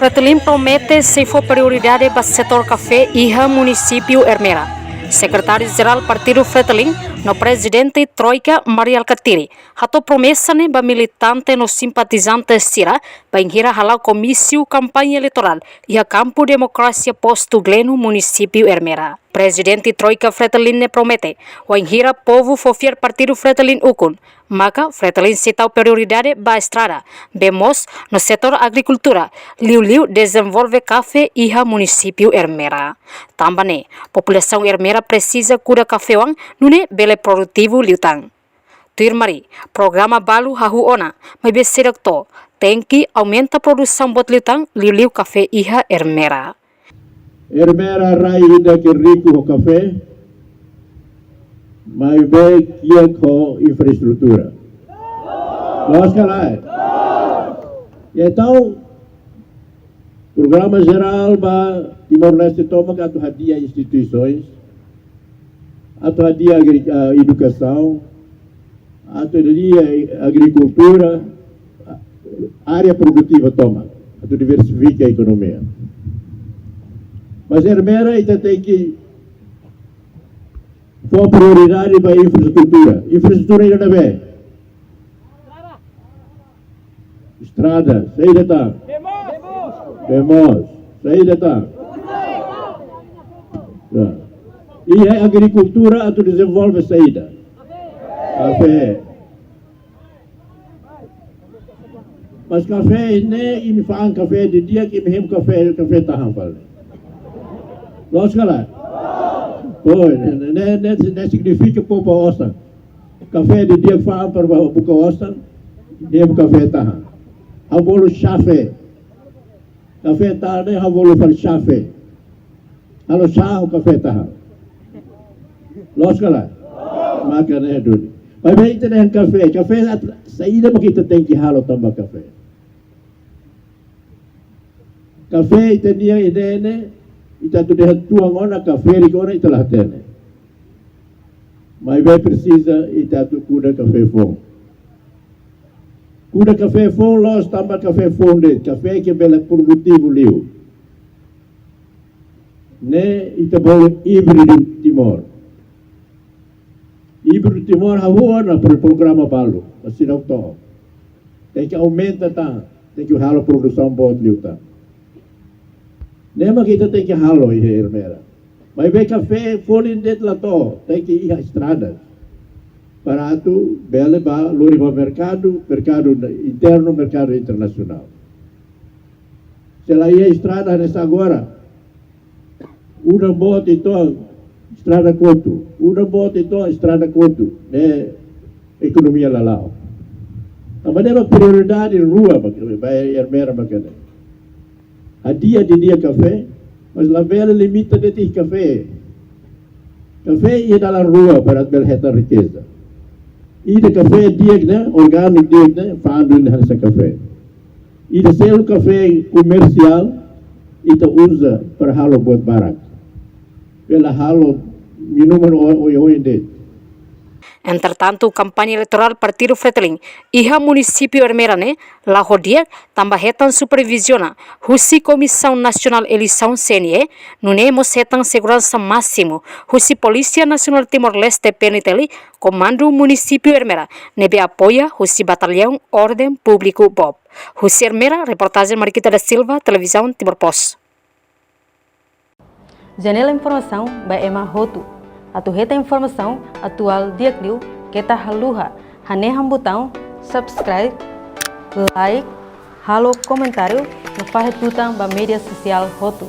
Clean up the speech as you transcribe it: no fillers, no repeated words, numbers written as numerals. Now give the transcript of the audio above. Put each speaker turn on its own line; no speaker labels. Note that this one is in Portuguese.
Fretilin promete se for prioridade para o setor café e o município Ermera. Secretário-geral Partido Fretilin, no presidente Troika Maria Alcatiri, hato promessa ne ba militante no simpatizante Sira, ba ingira halal komício campanha eleitoral e a campo democracia posto Gleno município Ermera. Presidente Troika Fretilin ne promete, o ingira povo fofiar Partido Fretilin ukun, maka Fretilin citau prioridade ba estrada, bemos no setor agricultura, liu desenvolve café e a município Ermera. Também, população Ermera precisa cura caféwang nune bele produtivo liutang. Tuirmari, programa balu hahu ona, mas besedak to, tem que aumenta produção bot liutang liu café e a Ermera.
Ermera rai ida que rico o café, mas bem que com infraestrutura. Nós calai. Então, programa geral ba Timor-Leste toma que atu hadia instituições, atu hadia educação, atu hadia agricultura, área produtiva toma, atu diversifica a economia. Mas Ermera ainda tem que for prioridade para a infraestrutura. Infraestrutura ainda não é. Estrada, saída tá. Demos, saída tá. E a agricultura, tu desenvolve saída. Café. Mas café, nem me faz café de dia que me café tá rampal. Nós calar. Pois, não significa poupa osta. Café de dia que faz para pouca osta, nem café tá. A bolo chafé. Café tá, nem a bolo para chafé. Halo chá o café tá. Nós calar. Maka né tudo. Mas bem tem café, café saída porque kita tem que halo tambah café. Café tenia ideia né. Ita tu dehat tuang ona café ri ona ita lah tene. Mas bem precisa ita tu kuda café fong. Kuda café fong los tambah café fong de café que bela produtivo liu. Ne ita boleh híbrido Timor. Híbrido Timor hawana para programa balu. Assim não to. Tem que aumenta tá, tem que halo produção bot liu tá. Nema kita tem que halo e Ermera. Mas bem café folin det lá to, tem que ir a estrada. Para tu bela ba lori ba mercado interno, mercado internacional. Se lá ia estrada nessa agora, uma bota então estrada Couto, uma bota então estrada Couto, né? Economia lá. Mas nema prioridade rua vai Ermera bacana. A dia de dia café, mas lá vela limita de ter café. Café ia dalam rua para berheta riqueza. E de café dia né, orgânico dia né, fando nessa café. E de selo café comercial, ita usa para halo buat barak. Pela halo minuman oi det.
Entretanto, campanha eleitoral Partido Fretilin e a município Ermerane, lá rodiak, tambah hetan supervisiona, husi Comissão Nacional Eleição CNE, nunemos hetan segurança máximo, husi Polícia Nacional Timor-Leste PNTL, Comando Município Ermera, nebe apoia husi Batalhão Ordem Público BOB. Husi Ermera, reportagem Mariquita da Silva, Televisão Timor Post.
Janela Informação, by Emma Hotu. Atu heta informação atual dia kliu kita haluha hane hambutão subscribe like halo comentário no fahet tutang ba media sosial Hotu.